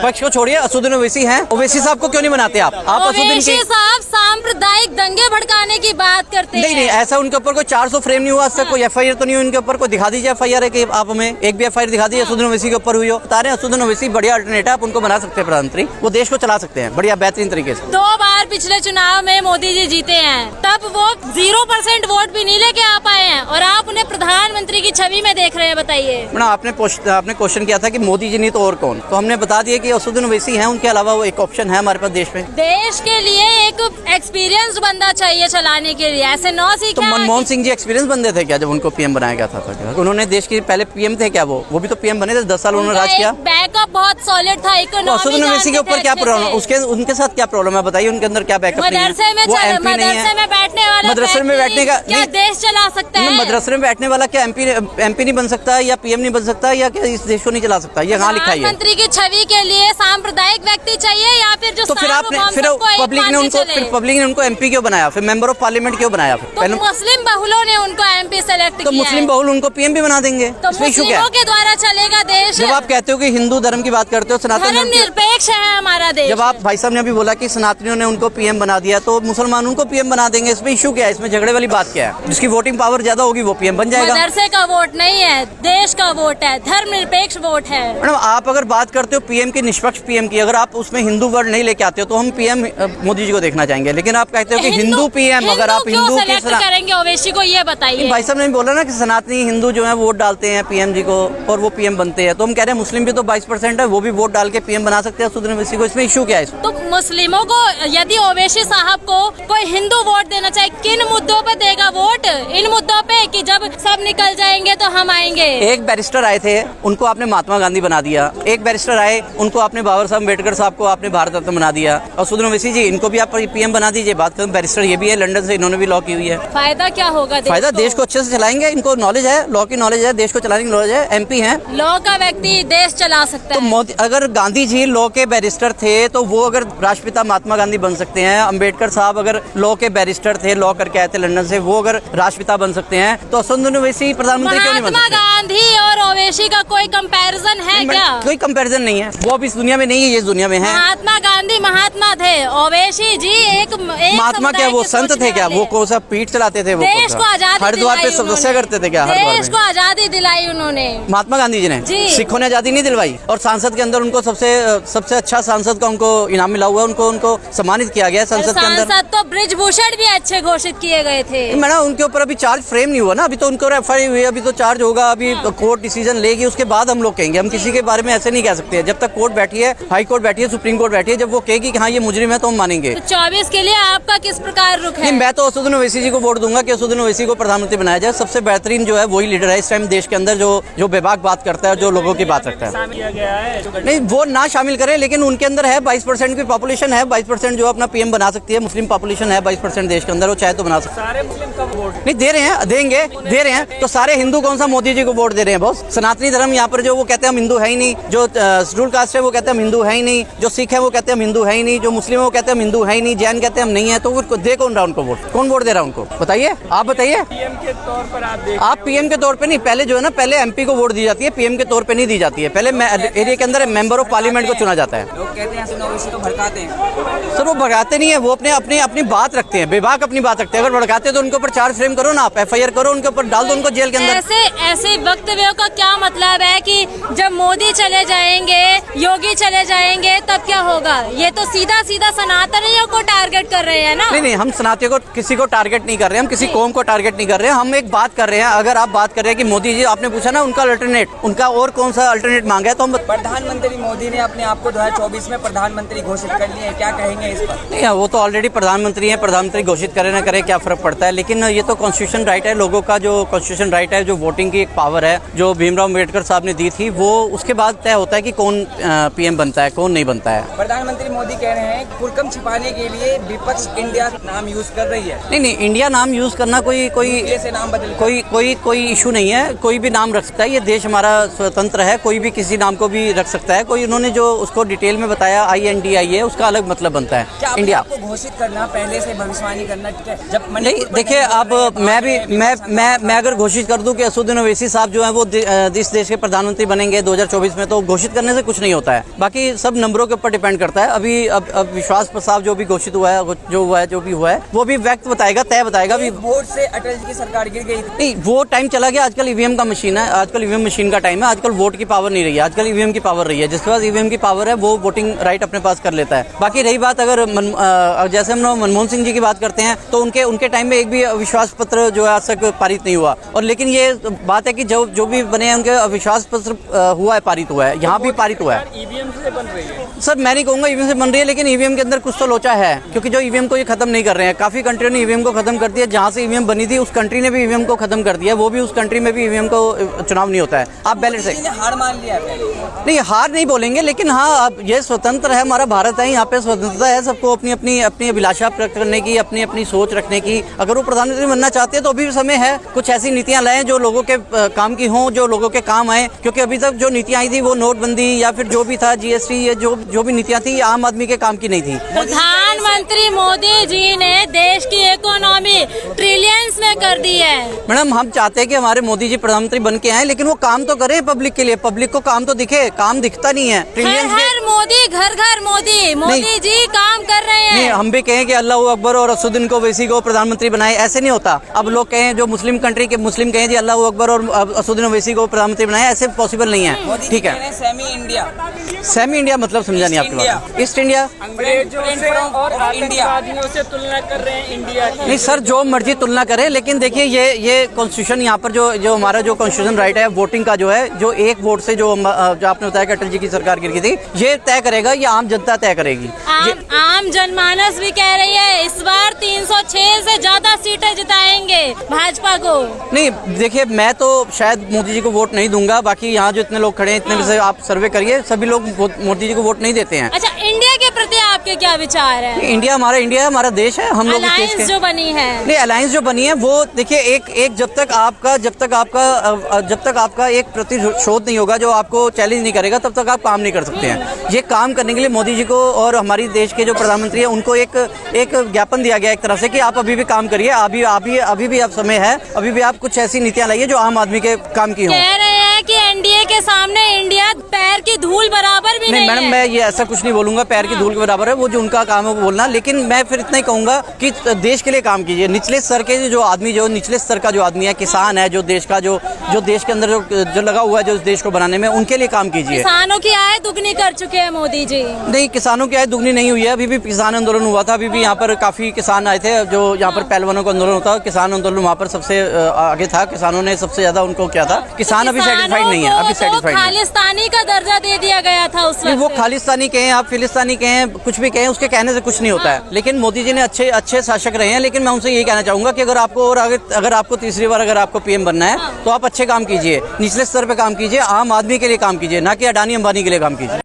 विपक्ष को छोड़िए, असदुद्दीन ओवैसी हैं, ओवैसी साहब को क्यों नहीं बनाते आप असदुद्दीन ओवैसी साहब सांप्रदायिक दंगे भड़काने की बात करते हैं। नहीं, ऐसा उनके ऊपर कोई 400 फ्रेम नहीं हुआ आज तक, कोई FIR तो नहीं हुई उनके ऊपर, कोई दिखा दीजिए FIR है कि आप हमें एक भी FIR दिखा दीजिए असदुद्दीन ओवैसी के ऊपर हुई हो। बता रहे हैं असदुद्दीन ओवैसी बढ़िया अल्टरनेट है, आप उनको बना सकते हैं प्रधानमंत्री, वो देश को चला सकते हैं बढ़िया बेहतरीन तरीके से। 2 बार पिछले चुनाव में मोदी जी जीते हैं, तब वो 0% वोट भी नहीं लेके आ पाए हैं और आप उन्हें प्रधानमंत्री की छवि में देख रहे हैं। बताइए मैडम, आपने क्वेश्चन किया था कि मोदी जी नहीं तो और कौन, तो हमने बता दिया कि असदुद्दीन ओवैसी हैं, उनके अलावा वो एक ऑप्शन है हमारे पास देश में। देश के लिए एक एक्सपीरियंस बंदा चाहिए चलाने के लिए, ऐसे नौ सीखे। तो मनमोहन सिंह जी एक्सपीरियंस बंदे थे क्या जब उनको PM बनाया गया था? उन्होंने देश के पहले PM थे क्या? वो भी तो PM बने थे, 10 साल उन्होंने राज किया। बैकअप बहुत सॉलिड था। तो असदुद्दीन ओवैसी के ऊपर क्या प्रॉब्लम, उनके साथ क्या प्रॉब्लम है बताइए? उनके अंदर क्या बैकअप नहीं है? मदरसे में बैठने वाला, मदरसे में बैठने का क्या देश चला सकता है? मदरसे में बैठने वाला क्या MP नहीं बन सकता या PM नहीं बन सकता या क्या इस देश को नहीं चला सकता? ये कहाँ लिखा है? प्रधानमंत्री की छवि के लिए सांप्रदायिक व्यक्ति चाहिए या फिर जो तो फिर पब्लिक ने उनको MP क्यों बनाया, फिर मेंबर ऑफ पार्लियामेंट क्यों बनाया? तो मुस्लिम बहुलों ने उनको MP सेलेक्ट किया। तो मुस्लिम बहुल उनको PM भी बना देंगे, तो इसमें इशू क्या है? के द्वारा चलेगा देश। जब आप कहते हो कि हिंदू धर्म की बात करते हो, सनातन निरपेक्ष है हमारा देश। जब आप भाई साहब ने अभी बोला कि सनातनियों ने उनको PM बना दिया, तो मुसलमानों को PM बना देंगे, इसमें इशू क्या है? इसमें झगड़े वाली बात क्या है? जिसकी वोटिंग पावर ज्यादा होगी वो PM बन जाएगा। मदरसे का वोट नहीं है, देश का वोट है, धर्मनिरपेक्ष वोट है। मैडम, आप अगर बात करते हो PM की, निष्पक्ष PM की, अगर आप उसमें हिंदू वर्ड नहीं लेके आते हो तो हम PM मोदी जी को देखना चाहेंगे, लेकिन आप कहते हो कि हिंदू PM, अगर आप हिंदू करेंगे ओवैसी को, ये बताइए। भाई साहब ने बोला ना कि सनातनी हिंदू जो है वोट डालते हैं PM जी को और वो PM बनते हैं, तो हम कह रहे हैं मुस्लिम भी तो 22% है, वो भी वोट डाल के PM बना सकते हैं असदुद्दीन ओवैसी को, इसमें इशू क्या है? तो मुस्लिमों को यदि ओवैसी साहब को कोई हिंदू वोट देना चाहे, किन मुद्दों पे देगा वोट? इन मुद्दों पे कि जब सब निकल जाएंगे तो हम आएंगे। एक बैरिस्टर आए थे, उनको आपने महात्मा गांधी बना दिया। एक बैरिस्टर आए, उनको आपने बाबा साहब अम्बेडकर साहब को आपने भारत रत्न बना दिया। असदुद्दीन ओवैसी जी, इनको भी आप PM बना दीजिए। बात करें, बैरिस्टर ये भी है, लंदन से इन्होंने भी लॉ की हुई है। फायदा क्या होगा? फायदा देश को अच्छे से चलाएंगे, इनको नॉलेज है, लॉ की नॉलेज है, देश को चलाने की नॉलेज है, MP है। लॉ का व्यक्ति देश चला सकता है। तो मोदी, अगर गांधी जी लॉ के बैरिस्टर थे तो वो अगर राष्ट्रपिता महात्मा गांधी बन सकते हैं, अम्बेडकर साहब अगर लॉ के बैरिस्टर थे, लॉ करके आए थे लंदन से, वो अगर राष्ट्रपिता बन सकते हैं, तो असदुद्दीन ओवैसी प्रधानमंत्री क्यों नहीं बन सकते? महात्मा गांधी और ओवैसी का कोई कंपैरिजन है क्या? कोई कंपैरिजन नहीं है, वो अब इस दुनिया में नहीं है, ये दुनिया में है। महात्मा गांधी महात्मा थे, ओवैसी जी एक महात्मा क्या वो संत थे क्या? वो कौन सा पीठ चलाते थे? वो देश को आजादी हरिद्वार पे तपस्या करते थे क्या? देश को आजादी दिलाई उन्होंने, महात्मा गांधी जी ने। सिखों ने आजादी नहीं दिलवाई, और सांसद के अंदर उनको सबसे अच्छा सांसद का उनको इनाम मिला हुआ है, उनको सम्मानित किया गया संसद के अंदर। सांसद तो बृजभूषण भी अच्छे घोषित किए गए थे। मैडम, उनके ऊपर अभी चार्ज फ्रेम नहीं हुआ ना, अभी तो उनको FIR हुई, अभी तो चार्ज होगा, अभी कोर्ट डिसीजन लेगी, उसके बाद हम लोग कहेंगे। हम किसी के बारे में ऐसे नहीं कह सकते, जब तक कोर्ट बैठी है, हाई कोर्ट बैठी है, सुप्रीम कोर्ट बैठी है, जब वो कहेगी कि हाँ ये मुजरिम है तो हम मानेंगे। तो 24 के लिए आपका किस प्रकार रुख है? मैं तो असदुद्दीन ओवैसी जी को वोट दूंगा कि असदुद्दीन ओवैसी को प्रधानमंत्री बनाया जाए। सबसे बेहतरीन जो है वही लीडर है इस टाइम देश के अंदर, जो बेबाक बात करता है, जो लोगों की बात रखता है। नहीं, वो ना शामिल करे, लेकिन उनके अंदर है 22% की पॉपुलेशन है, 22% जो अपना PM बना सकती है। मुस्लिम पॉपुलेशन है 22% देश के अंदर, वो चाहे तो बना सकते हैं। सारे मुस्लिम का वोट नहीं दे रहे हैं, दे रहे हैं। तो सारे हिंदू कौन सा मोदी जी को वोट दे रहे हैं? बहुत सनातनी धर्म यहाँ पर जो वो कहते हैं हम हिंदू है ही नहीं, जो शेड्यूल कास्ट है वो कहते हैं हम हिंदू है ही नहीं, जो सिख है वो कहते हैं हम हिंदू है ही नहीं, जो मुस्लिम है वो कहते हैं हम हिंदू है ही नहीं, जैन कहते हैं हम नहीं है, तो वो दे कौन रहा उनको वोट? कौन वोट दे रहा है उनको? बताइए, आप बताइए। PM के तौर पर आप PM के तौर पे नहीं, पहले जो है ना, पहले MP को वोट दी जाती है, PM के तौर पे नहीं दी जाती है। पहले एरिया के अंदर मेंबर ऑफ पार्लियामेंट को चुना जाता है। लोग कहते हैं ओवैसी को भड़काते हैं। सर, वो भड़काते नहीं है, वो अपनी बात रखते हैं, बेबाक अपनी बात रखते हैं। अगर भड़काते तो उनके ऊपर चार्ज फ्रेम करो ना, आप FIR करो, उनके ऊपर डाल दो, उनको जेल के अंदर। ऐसे वक्तव्यों का क्या मतलब है कि जब मोदी चले जाएंगे, योगी चले जाएंगे, तब क्या होगा? ये तो सीधा सनातनियों को टारगेट कर रहे हैं ना। नहीं, हम सनातनियों को किसी को टारगेट नहीं कर रहे हैं, हम किसी कौम को टारगेट नहीं कर रहे हैं। हम एक बात कर रहे हैं, अगर आप बात कर रहे हैं कि मोदी जी, आपने पूछा ना उनका अल्टरनेट, उनका और कौन सा अल्टरनेट मांगा है, तो हम प्रधानमंत्री मोदी ने अपने आप को 2024 में प्रधानमंत्री घोषित कर लिया है, क्या कहेंगे इस पर? नहीं, वो तो ऑलरेडी प्रधानमंत्री हैं, प्रधानमंत्री घोषित करे ना करे क्या फर्क पड़ता है? लेकिन ये तो कॉन्स्टिट्यूशन राइट है लोगों का, जो कॉन्स्टिट्यूशन राइट है, जो वोटिंग की एक पावर है, जो भीमराव अम्बेडकर साहब ने दी थी, वो उसके बाद तय होता है कि कौन PM बनता है, कौन नहीं बनता है। प्रधानमंत्री मोदी कह रहे हैं कुरकम छिपाने के लिए विपक्ष इंडिया नाम यूज कर रही है। नहीं, इंडिया नाम यूज करना कोई ऐसे नाम बदल कोई इशू नहीं है। कोई भी नाम रख सकता है, ये देश हमारा स्वतंत्र है, कोई भी किसी नाम को भी रख सकता है। कोई उन्होंने जो उसको डिटेल में बताया INDI है, उसका अलग मतलब बनता है। क्या इंडिया आपको घोषित करना, पहले से भविष्यवाणी करना ठीक है? जब नहीं, देखिए अब मैं अगर घोषित कर दूं कि असदुद्दीन ओवैसी साहब जो है वो इस देश के प्रधानमंत्री बनेंगे 2024 में, तो घोषित करने से कुछ नहीं होता है। बाकी सब नंबरों के ऊपर डिपेंड करता है। अभी अब विश्वास प्रस्ताव जो भी घोषित हुआ है, जो भी हुआ है वो भी वक्त बताएगा, तय बताएगा। अभी वोट से अटल जी की सरकार गिर गई थी। नहीं, वो टाइम चला गया। आजकल EVM का मशीन है, आजकल EVM मशीन का टाइम है। आजकल वोट की पावर नहीं रही है, आजकल EVM की पावर रही है। जिसके पास EVM की पावर है वो वोटिंग राइट अपने पास कर लेता है। बाकी रही बात, अगर जैसे हम मनमोहन सिंह जी की बात करते हैं तो उनके टाइम में एक भी अविश्वास पत्र जो है आज तक पारित नहीं हुआ। और लेकिन ये बात है कि जो भी बने हैं उनके अविश्वास पत्र हुआ है, पारित हुआ है, यहाँ भी पारित हुआ है। EVM से बन रही है सर, मैं नहीं कहूँगा EVM से बन रही है, लेकिन EVM के अंदर कुछ तो लोचा है, क्योंकि जो EVM को ये खत्म नहीं कर रहे हैं। काफी कंट्रियों ने EVM को खत्म कर दिया। जहाँ से EVM बनी थी उस कंट्री ने भी EVM को खत्म कर दिया। वो भी उस कंट्री में भी EVM को चुनाव नहीं होता है। आप बैलेट से हार मान लिया है। नहीं, हार नहीं बोलेंगे, लेकिन हाँ, अब ये स्वतंत्र है, हमारा भारत है, यहाँ पे स्वतंत्रता है सबको अपनी अभिलाषा प्रकट करने की, अपनी सोच रखने की। अगर वो प्रधानमंत्री बनना चाहते हैं तो अभी भी समय है। कुछ ऐसी नीतियां लाएं जो लोगों के काम की हों, जो लोगों के काम आए। क्योंकि अभी तक जो नीतियां आई थी वो नोटबंदी या फिर जो भी था GST, ये जो भी नीतियां थी आम आदमी के काम की नहीं थी। प्रधानमंत्री मोदी जी ने देश की इकोनॉमी ट्रिलियंस में कर दी है। मैडम, हम चाहते हैं कि हमारे मोदी जी प्रधानमंत्री बन के आए, लेकिन वो काम तो करें पब्लिक के लिए, पब्लिक को काम तो दिखे। काम दिखता नहीं है। हर मोदी, घर घर मोदी जी काम कर रहे हैं। नहीं, हम भी कहें कि अल्लाह अकबर और असदुद्दीन को ओवैसी को प्रधानमंत्री बनाए, ऐसे नहीं होता। अब लोग कहें, जो मुस्लिम कंट्री के मुस्लिम कहें जी अल्लाह अकबर और असदुद्दीन ओवैसी को प्रधानमंत्री बनाए, ऐसे पॉसिबल नहीं है। ठीक है, सेमी इंडिया मतलब समझा नहीं आपकी बात। ईस्ट इंडिया और आतंकवादियों से तुलना कर रहे हैं इंडिया की। नहीं सर, जो मर्जी तुलना करें, लेकिन देखिए ये कॉन्स्टिट्यूशन यहाँ पर जो हमारा जो कॉन्स्टिट्यूशन राइट है वोटिंग का, जो है, जो एक वोट से जो आपने बताया कि अटल जी की सरकार गिर गई थी, ये तय करेगा, ये आम जनता तय करेगी। आम जनमानस भी कह रही है इस बार 306 से ज्यादा सीटें जिताएंगे भाजपा को। नहीं, देखिए, मैं तो शायद मोदी जी को वोट नहीं दूंगा। बाकी यहाँ जो इतने लोग खड़े हैं, इतने में से आप सर्वे करिए, सभी लोग मोदी जी को वोट नहीं देते हैं। अच्छा, इंडिया के प्रति आपके क्या विचार है? इंडिया हमारा देश है, हम लोग अलायंस जो बनी है। नहीं, अलायंस जो बनी है वो देखिए, एक जब तक आपका एक प्रतिशोध नहीं होगा, जो आपको चैलेंज नहीं करेगा, तब तक आप काम नहीं कर सकते हैं। ये काम करने के लिए मोदी जी को और हमारी देश के जो प्रधानमंत्री है उनको एक ज्ञापन दिया गया एक तरह से कि आप अभी भी काम करिए, अभी भी आप समय है, अभी भी आप कुछ ऐसी नीतियां लाइए जो आम आदमी के काम की हों। कह रहे हैं कि एनडीए के सामने इंडिया पैर की धूल बराबर भी नहीं मैडम, मैं ये ऐसा कुछ नहीं बोलूंगा पैर की धूल के बराबर है, वो जो उनका काम है वो बोलना। लेकिन मैं फिर इतना ही कहूंगा कि देश के लिए काम कीजिए। निचले स्तर के जो आदमी, जो निचले स्तर का जो आदमी है, किसान है, जो देश का जो देश के अंदर जो लगा हुआ है, जो देश को बनाने में, उनके लिए काम कीजिए। किसानों की आय दुगनी कर चुके हैं मोदी जी। नहीं, किसानों की आय दुगनी नहीं हुई है। अभी भी किसान आंदोलन हुआ था, अभी भी यहाँ पर काफी किसान आए थे। जो यहाँ पर पहलवानों का आंदोलन होता है, किसान आंदोलन वहाँ पर सबसे आगे था। किसानों ने सबसे ज्यादा उनको किया था। किसान अभी सेटिस्फाइड नहीं है, अभी सेटिस्फाइड नहीं। खालिस्तानी का दर्जा दे दिया गया था उस वक्त। वो खालिस्तानी कहें, आप फिलिस्तानी कहें, कुछ भी कहें, उसके कहने से कुछ नहीं होता है। लेकिन मोदी जी ने अच्छे शासक रहे हैं। लेकिन मैं उनसे यही कहना चाहूंगा कि अगर आपको तीसरी बार अगर आपको PM बनना है तो आप अच्छे काम कीजिए, निचले स्तर पे काम कीजिए, आम आदमी के लिए काम कीजिए, ना कि अडानी अंबानी के लिए काम कीजिए।